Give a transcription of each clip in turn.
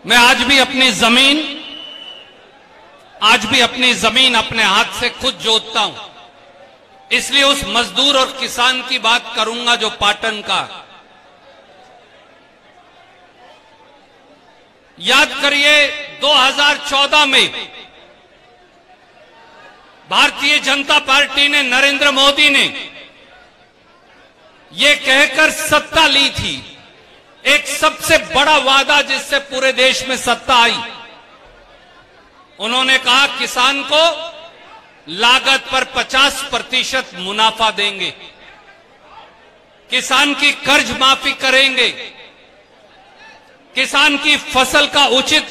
मैं आज भी अपनी जमीन अपने हाथ से खुद जोतता हूं, इसलिए उस मजदूर और किसान की बात करूंगा जो पाटन का। याद करिए 2014 में भारतीय जनता पार्टी ने, नरेंद्र मोदी ने यह कहकर सत्ता ली थी, एक सबसे बड़ा वादा जिससे पूरे देश में सत्ता आई। उन्होंने कहा किसान को लागत पर 50% मुनाफा देंगे, किसान की कर्ज माफी करेंगे, किसान की फसल का उचित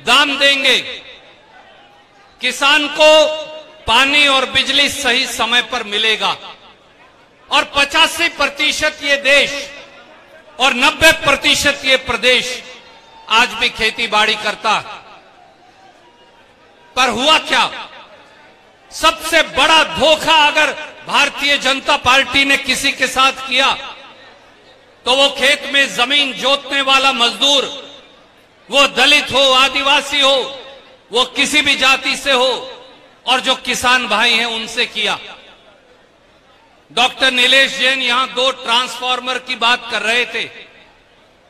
दाम देंगे, किसान को पानी और बिजली सही समय पर मिलेगा और 85% ये देश और 90% ये प्रदेश आज भी खेती बाड़ी करता। पर हुआ क्या? सबसे बड़ा धोखा अगर भारतीय जनता पार्टी ने किसी के साथ किया तो वो खेत में जमीन जोतने वाला मजदूर, वो दलित हो, आदिवासी हो, वो किसी भी जाति से हो, और जो किसान भाई हैं उनसे किया। डॉक्टर नीलेश जैन यहां 2 ट्रांसफार्मर की बात कर रहे थे।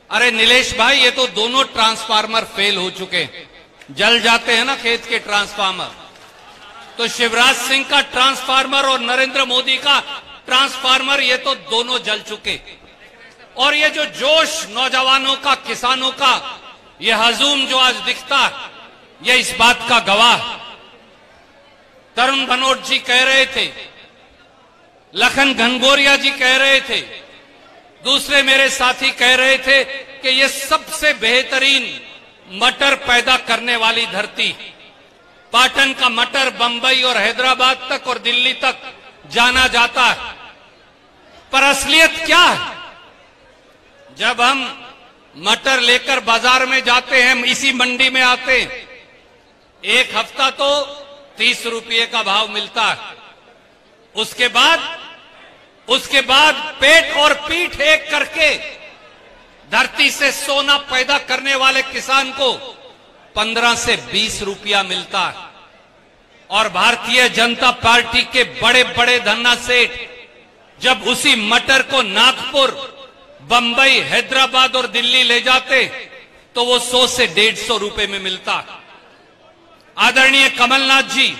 अरे नीलेश भाई, ये तो दोनों ट्रांसफार्मर फेल हो चुके, जल जाते हैं ना खेत के ट्रांसफार्मर। तो शिवराज सिंह का ट्रांसफार्मर और नरेंद्र मोदी का ट्रांसफार्मर, ये तो दोनों जल चुके। और ये जो जोश नौजवानों का, किसानों का, ये हजूम जो आज दिखता, ये इस बात का गवाह। तरुण भनोट जी कह रहे थे, लखन घनघोरिया जी कह रहे थे, दूसरे मेरे साथी कह रहे थे कि ये सबसे बेहतरीन मटर पैदा करने वाली धरती, पाटन का मटर बंबई और हैदराबाद तक और दिल्ली तक जाना जाता है। पर असलियत क्या है? जब हम मटर लेकर बाजार में जाते हैं, इसी मंडी में आते हैं, एक हफ्ता तो 30 रुपये का भाव मिलता है। उसके बाद पेट और पीठ एक करके धरती से सोना पैदा करने वाले किसान को 15 से 20 रुपया मिलता है। और भारतीय जनता पार्टी के बड़े बड़े धन्ना सेठ जब उसी मटर को नागपुर, बंबई, हैदराबाद और दिल्ली ले जाते तो वो 100 से 150 रुपए में मिलता। आदरणीय कमलनाथ जी,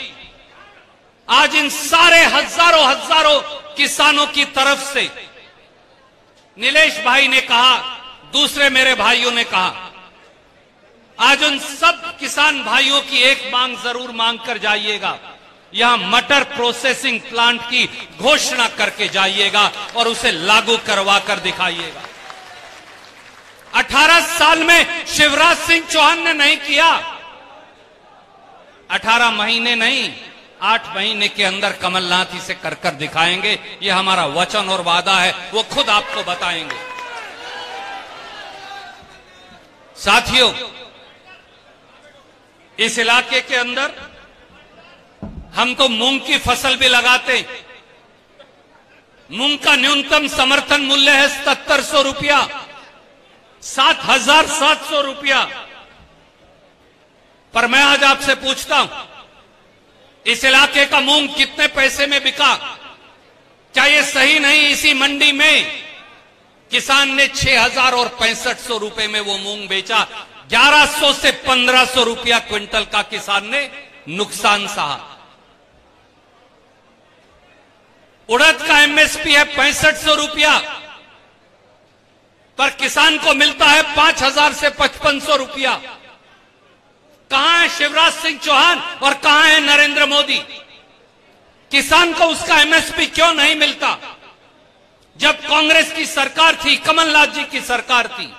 आज इन सारे हजारों किसानों की तरफ से नीलेश भाई ने कहा, दूसरे मेरे भाइयों ने कहा, आज उन सब किसान भाइयों की एक मांग जरूर मांग कर जाइएगा, यहां मटर प्रोसेसिंग प्लांट की घोषणा करके जाइएगा और उसे लागू करवा कर दिखाइएगा। 18 साल में शिवराज सिंह चौहान ने नहीं किया। 18 महीने नहीं, 8 महीने के अंदर कमलनाथ इसे कर कर दिखाएंगे। ये हमारा वचन और वादा है, वो खुद आपको बताएंगे। साथियों, इस इलाके के अंदर हम तो मूंग की फसल भी लगाते। मूंग का न्यूनतम समर्थन मूल्य है 7700 रुपया, 7700 रुपया। पर मैं आज आपसे पूछता हूं, इस इलाके का मूंग कितने पैसे में बिका? क्या ये सही नहीं? इसी मंडी में किसान ने 6000 और 6500 रुपए में वो मूंग बेचा। 1100 से 1500 रुपया क्विंटल का किसान ने नुकसान सहा। उड़द का एमएसपी है 6500 रुपया, पर किसान को मिलता है 5000 से 5500 रुपया। कहां है शिवराज सिंह चौहान और कहां है नरेंद्र मोदी? किसान को उसका एमएसपी क्यों नहीं मिलता? जब कांग्रेस की सरकार थी, कमलनाथ जी की सरकार थी,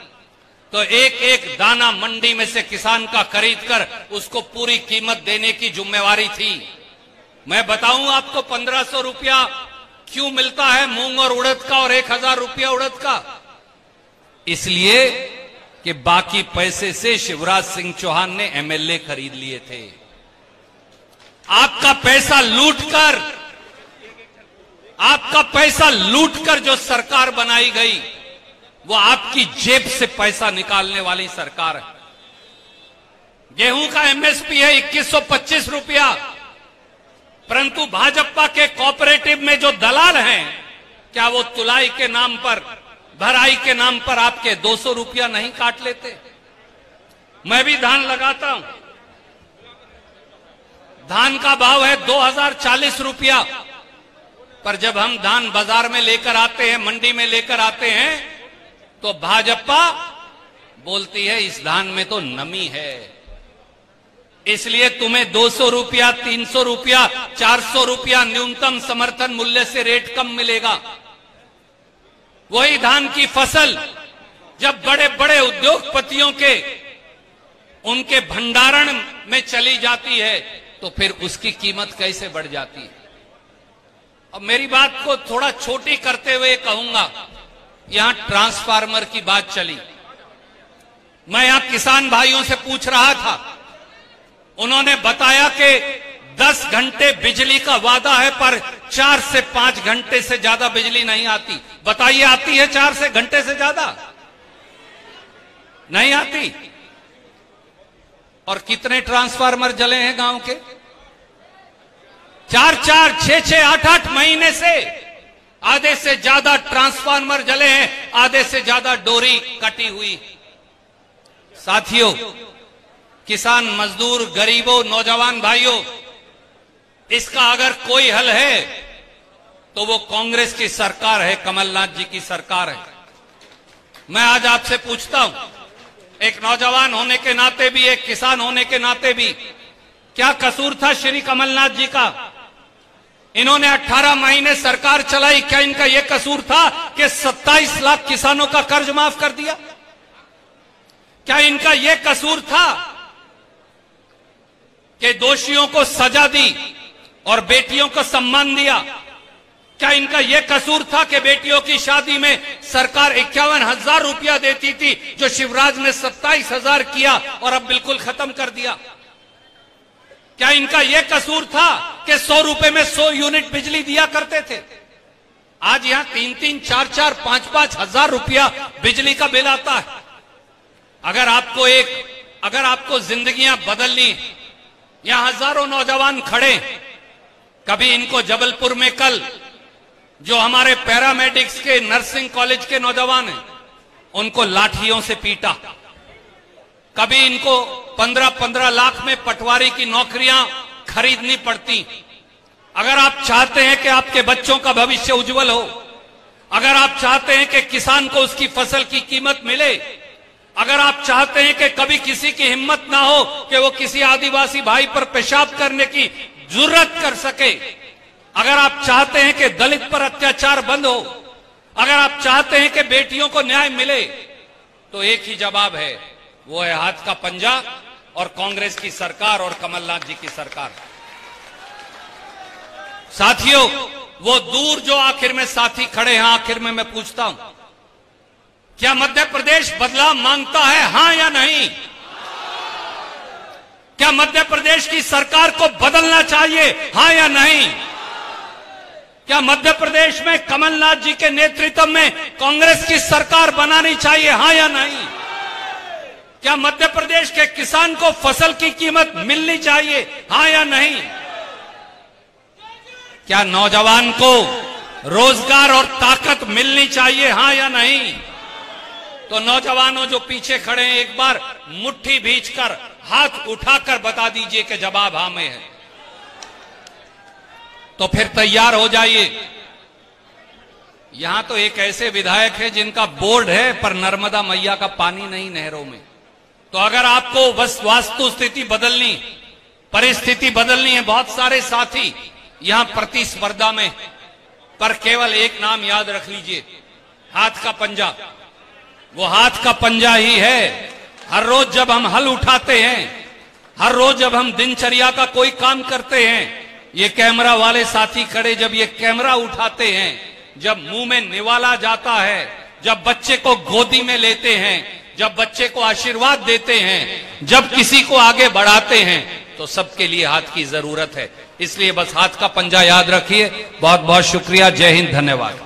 तो एक एक दाना मंडी में से किसान का खरीद कर उसको पूरी कीमत देने की जिम्मेवारी थी। मैं बताऊं आपको 1500 रुपया क्यों मिलता है मूंग और उड़द का और 1000 रुपया उड़द का? इसलिए कि बाकी पैसे से शिवराज सिंह चौहान ने एमएलए खरीद लिए थे। आपका पैसा लूटकर जो सरकार बनाई गई, वो आपकी जेब से पैसा निकालने वाली सरकार है। गेहूं का एमएसपी है 2125 रुपया, परंतु भाजपा के कोऑपरेटिव में जो दलाल हैं, क्या वो तुलाई के नाम पर, भराई के नाम पर आपके 200 रुपया नहीं काट लेते? मैं भी धान लगाता हूं, धान का भाव है 2040 रुपया, पर जब हम धान बाजार में लेकर आते हैं, मंडी में लेकर आते हैं, तो भाजपा बोलती है इस धान में तो नमी है, इसलिए तुम्हें 200 रुपया, 300 रुपया, 400 रुपया न्यूनतम समर्थन मूल्य से रेट कम मिलेगा। वही धान की फसल जब बड़े बड़े उद्योगपतियों के उनके भंडारण में चली जाती है, तो फिर उसकी कीमत कैसे बढ़ जाती है। अब मेरी बात को थोड़ा छोटी करते हुए कहूंगा, यहां ट्रांसफार्मर की बात चली, मैं यहां किसान भाइयों से पूछ रहा था, उन्होंने बताया कि 10 घंटे बिजली का वादा है, पर 4 से 5 घंटे से ज्यादा बिजली नहीं आती। बताइए, आती है 4 से घंटे से ज्यादा? नहीं आती। और कितने ट्रांसफार्मर जले हैं गांव के? 4-4, 6-6, 8-8 महीने से आधे से ज्यादा ट्रांसफार्मर जले हैं, आधे से ज्यादा डोरी कटी हुई। साथियों, किसान मजदूर, गरीबों, नौजवान भाइयों, इसका अगर कोई हल है तो वो कांग्रेस की सरकार है, कमलनाथ जी की सरकार है। मैं आज आपसे पूछता हूं, एक नौजवान होने के नाते भी, एक किसान होने के नाते भी, क्या कसूर था श्री कमलनाथ जी का? इन्होंने 18 महीने सरकार चलाई, क्या इनका यह कसूर था कि 27 लाख किसानों का कर्ज माफ कर दिया? क्या इनका यह कसूर था कि दोषियों को सजा दी और बेटियों को सम्मान दिया? क्या इनका यह कसूर था कि बेटियों की शादी में सरकार 51,000 रुपया देती थी, जो शिवराज ने 27,000 किया और अब बिल्कुल खत्म कर दिया? क्या इनका यह कसूर था कि 100 रुपए में 100 यूनिट बिजली दिया करते थे? आज यहां 3-3, 4-4, 5-5 हजार रुपया बिजली का बिल आता है। अगर आपको जिंदगियां बदलनी, यहां हजारों नौजवान खड़े, कभी इनको जबलपुर में कल जो हमारे पैरामेडिक्स के नर्सिंग कॉलेज के नौजवान हैं, उनको लाठियों से पीटा, कभी इनको 15-15 लाख में पटवारी की नौकरियां खरीदनी पड़ती। अगर आप चाहते हैं कि आपके बच्चों का भविष्य उज्जवल हो, अगर आप चाहते हैं कि किसान को उसकी फसल की कीमत मिले, अगर आप चाहते हैं कि कभी किसी की हिम्मत ना हो कि वो किसी आदिवासी भाई पर पेशाब करने की जुर्रत कर सके, अगर आप चाहते हैं कि दलित पर अत्याचार बंद हो, अगर आप चाहते हैं कि बेटियों को न्याय मिले, तो एक ही जवाब है, वो है हाथ का पंजा और कांग्रेस की सरकार और कमलनाथ जी की सरकार। साथियों, वो दूर जो आखिर में साथी खड़े हैं, आखिर में मैं पूछता हूं, क्या मध्य प्रदेश बदलाव मांगता है, हां या नहीं? क्या मध्य प्रदेश की सरकार को बदलना चाहिए, हां या नहीं? क्या मध्य प्रदेश में कमलनाथ जी के नेतृत्व में कांग्रेस की सरकार बनानी चाहिए, हां या नहीं? क्या मध्य प्रदेश के किसान को फसल की कीमत मिलनी चाहिए, हां या नहीं? क्या नौजवान को रोजगार और ताकत मिलनी चाहिए, हां या नहीं? तो नौजवानों जो पीछे खड़े हैं, एक बार मुट्ठी भींचकर, हाथ उठाकर बता दीजिए कि जवाब हां में है। तो फिर तैयार हो जाइए। यहां तो एक ऐसे विधायक है जिनका बोर्ड है, पर नर्मदा मैया का पानी नहीं नहरों में। तो अगर आपको बस वास्तु स्थिति बदलनी, परिस्थिति बदलनी है, बहुत सारे साथी यहां प्रतिस्पर्धा में, पर केवल एक नाम याद रख लीजिए, हाथ का पंजा। वो हाथ का पंजा ही है। हर रोज जब हम हल उठाते हैं, हर रोज जब हम दिनचर्या का कोई काम करते हैं, ये कैमरा वाले साथी खड़े जब ये कैमरा उठाते हैं, जब मुंह में निवाला जाता है, जब बच्चे को गोदी में लेते हैं, जब बच्चे को आशीर्वाद देते हैं, जब किसी को आगे बढ़ाते हैं, तो सबके लिए हाथ की जरूरत है। इसलिए बस हाथ का पंजा याद रखिए। बहुत बहुत शुक्रिया। जय हिंद, धन्यवाद।